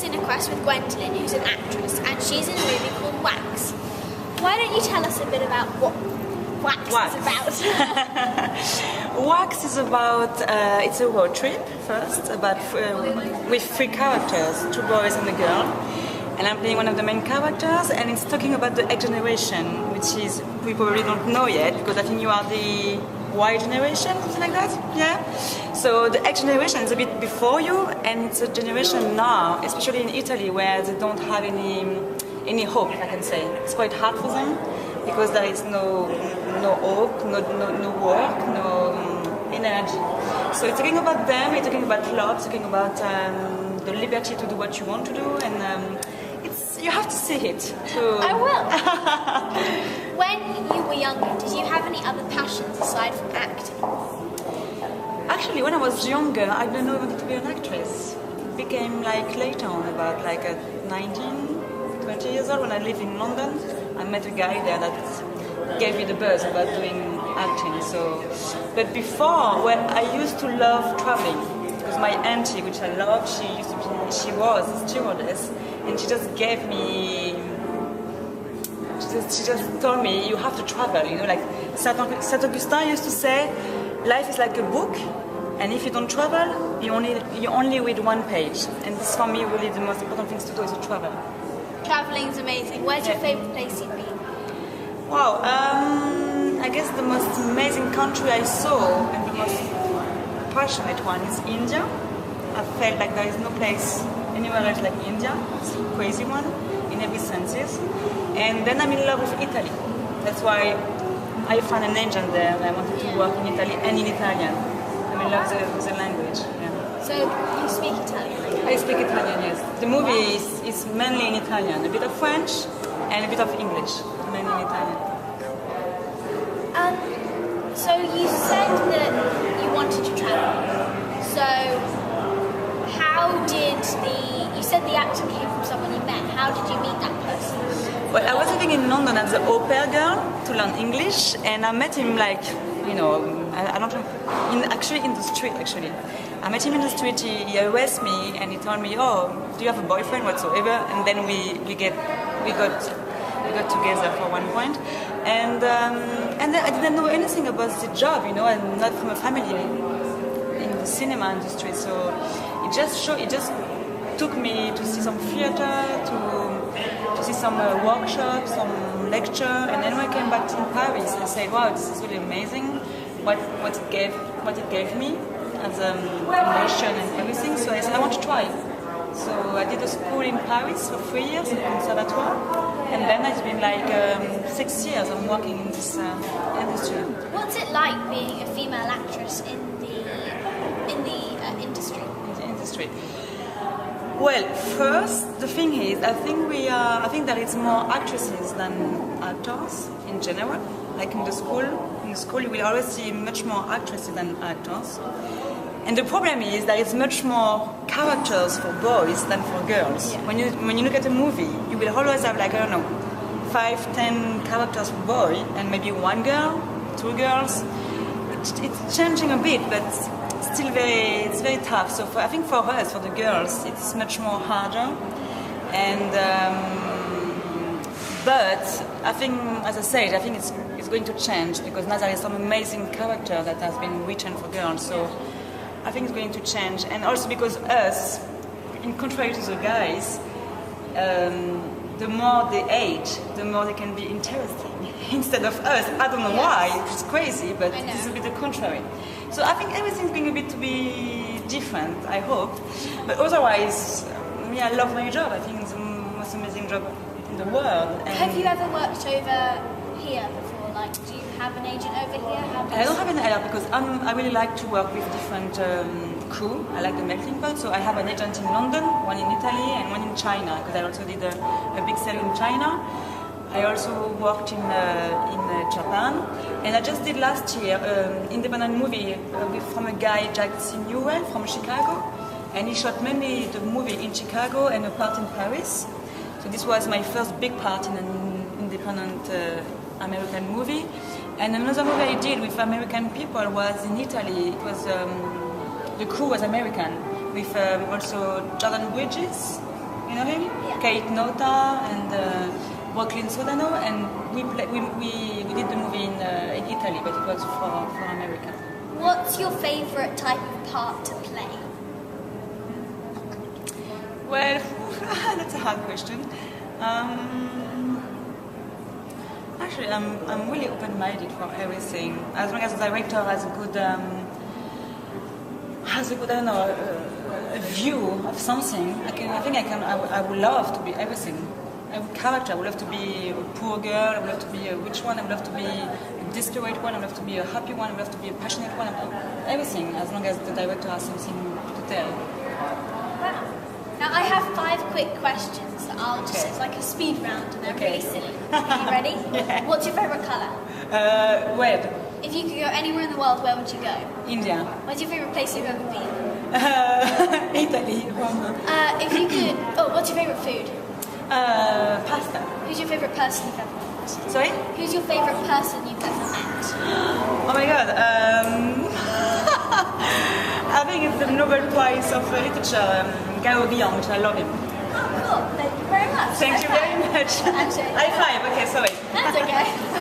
Cinequest with Gwendolyn, who's an actress, and she's in a movie called Wax. Why don't you tell us a bit about what Wax is about? Wax is about, it's a road trip first, with 3 characters, 2 boys and a girl. And I'm playing one of the main characters, and it's talking about the X generation, which is, we probably don't know yet, because I think you are the Y generation, something like that, yeah? So the X generation is a bit before you, and it's a generation now, especially in Italy, where they don't have any hope, I can say. It's quite hard for them, because there is no hope, no work, no energy. So it's talking about them, it's talking about love, it's talking about the liberty to do what you want to do, and you have to see it. So. I will. When you were younger, did you have any other passions aside from acting? Actually, when I was younger, I didn't know I wanted to be an actress. It became later on, about 19, 20 years old, when I lived in London. I met a guy there that gave me the buzz about doing acting. So, but before, I used to love traveling. Because my auntie, which I love, she was a stewardess, and she just gave me. She just told me, you have to travel. Like Saint Augustine used to say, life is like a book, and if you don't travel, you only read 1 page. And this, for me, really the most important things to do is to travel. Traveling is amazing. Where's your favourite place you've been? Wow, I guess the most amazing country I saw, and the most passionate one, is India. I felt like there is no place anywhere else like India. It's a crazy one in every senses. And then I'm in love with Italy. That's why I found an agent there. I wanted to work in Italy and in Italian. I'm in love with the language. Yeah. So you speak Italian? I speak Italian, yes. The movie is mainly in Italian, a bit of French and a bit of English, mainly in Italian. So you said that you wanted to travel. So you said the actor came from someone you met. How did you meet that person? Well, I was living in London as an au pair girl to learn English, and I met him I don't know, in the street, actually. I met him in the street, he arrested me, and he told me, oh, do you have a boyfriend whatsoever? And then we got together for one point. And then I didn't know anything about the job, I'm not from a family in the cinema industry, so it just took me to see some theater, to see some workshops, some lecture, and then when I came back in Paris, I said, wow, this is really amazing, what it gave me as emotion and everything, so I said, I want to try. So I did a school in Paris for 3 years, a conservatoire, and then it's been 6 years I'm working in this industry. What's it like being a female actress in the industry? In the industry. Well, first, the thing is, I think there is more actresses than actors in general. Like in the school, you will always see much more actresses than actors. And the problem is there is much more characters for boys than for girls. Yeah. When you look at a movie, you will always have 5, 10 characters for boy and maybe 1 girl, 2 girls. It's changing a bit, but still it's very tough. So I think for us, for the girls, it's much more harder. And but I think, as I said, I think it's going to change because now there is some amazing character that has been written for girls. So I think it's going to change, and also because us, in contrary to the guys, the more they age, the more they can be interesting. Instead of us, I don't know why, it's crazy, but it's a bit the contrary. So I think everything's going to be different, I hope. But otherwise, I love my job. I think it's the most amazing job in the world. And have you ever worked over here before? Do you have an agent over here? I don't have an agent because I really like to work with different crew. I like the melting pot, so I have an agent in London, one in Italy, and one in China, because I also did a big sale in China. I also worked in Japan, and I just did last year an independent movie from a guy, Jack Newell, from Chicago, and he shot mainly the movie in Chicago and a part in Paris. So this was my first big part in an independent American movie. And another movie I did with American people was in Italy. It was the crew was American, with also Jordan Bridges, You know him? Yeah. Kate Nota and Brooklyn Sodano, and we did the movie in Italy, but it was for America. What's your favourite type of part to play? Well, that's a hard question. Actually, I'm really open-minded for everything. As long as the director has a good, I don't know, a view of something. I would love to be everything. Every character. I would love to be a poor girl. I would love to be a rich one. I would love to be a desperate one. I would love to be a happy one. I would love to be a passionate one. Everything, as long as the director has something to tell. Wow. Now I have 5 quick questions. It's like a speed round, and they're really silly. Are you ready? Yeah. What's your favourite colour? Red. If you could go anywhere in the world, where would you go? India. What's your favourite place you've ever been? Italy. Rome. What's your favourite food? Pasta. Who's your favourite person you've ever met? Sorry? Who's your favourite person you've ever met? Oh my god. I think it's the Nobel Prize of Literature, Guillaume, which I love him. Oh, cool. Thank you very much. Thank you very much. Actually, High five. Okay, sorry. That's okay.